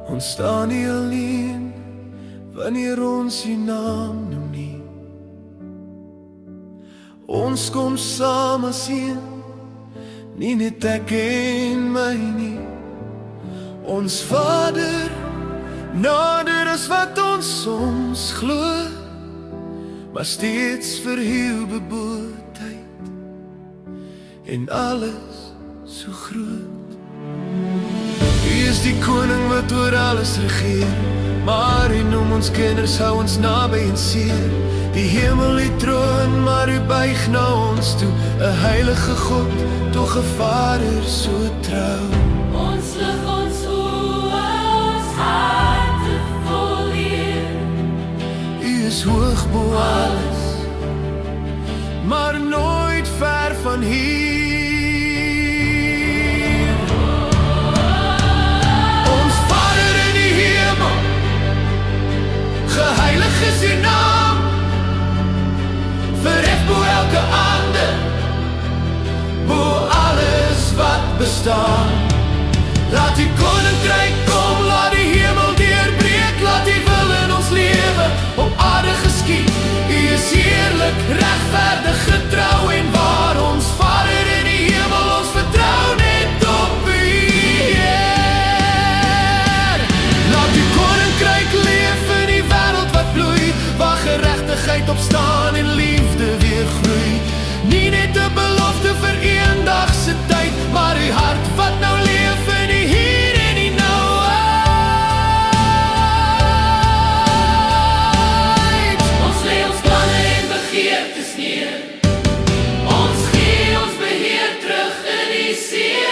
Ons staan nie alleen wanneer ons die naam noem nie. Ons kom saam as een, nie net ek en my nie. Ons Vader, nader as wat ons soms glo, maar steeds vir heel beboetheid en alles so groot. U is die koning wat oor alles regeer, maar u noem ons kinders, hou ons naby en seer. Die hemel die troon, maar u buig na ons toe, 'n heilige God, tog 'n Vader so trou. Ons lig ons oë, ons harte vol eer. U is hoog bo alles, maar nooit ver van hier. Ons Vader in die hemel, geheilig is uw naam, verhef bo elke ander, bo alles wat bestaan. Laat die koninkryk kom, laat die hemel deurbreek, laat die wil in ons lewe op aarde geskied. U is heerlik, regverdig, getrou en waar. Ons Vader in die hemel, ons vertrou net op u, Heer. Laat die koninkryk leef in die wêreld wat bloei, waar geregtigheid opstaan en liefde weer groei. Nie net 'n belofte vir eendagse tyd, maar u hart wat nou leef in die hier en die nou. Ons lê ons planne en begeertes neer. Ons gee ons beheer terug in die see.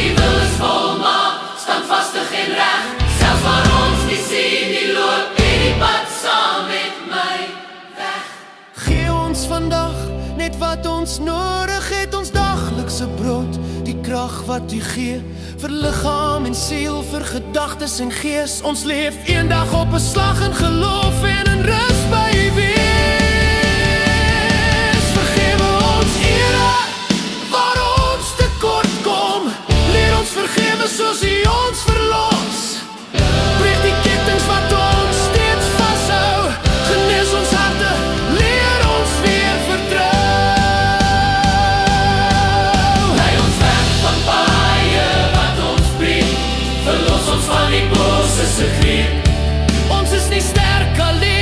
U wil is volmaak, standvastig en reg. Selfs waar ons nie sien nie, loop en die pad saam met my weg. Gee ons vandag net wat ons nodig het, ons daglikse brood, die krag wat u gee, vir liggaam en siel, vir gedagtes en gees. Ons leef eendag op 'n slag in geloof en in rus by u wees. Vergewe ons Here, waar ons tekort kom, leer ons vergewe soos u ons verlos. Breek die kettinge wat ons steeds vashou, genees ons harte, leer ons weer vertrou. Lei ons weg van paaie wat ons breek, verlos ons van die bose se greep. Ons is nie sterk alleen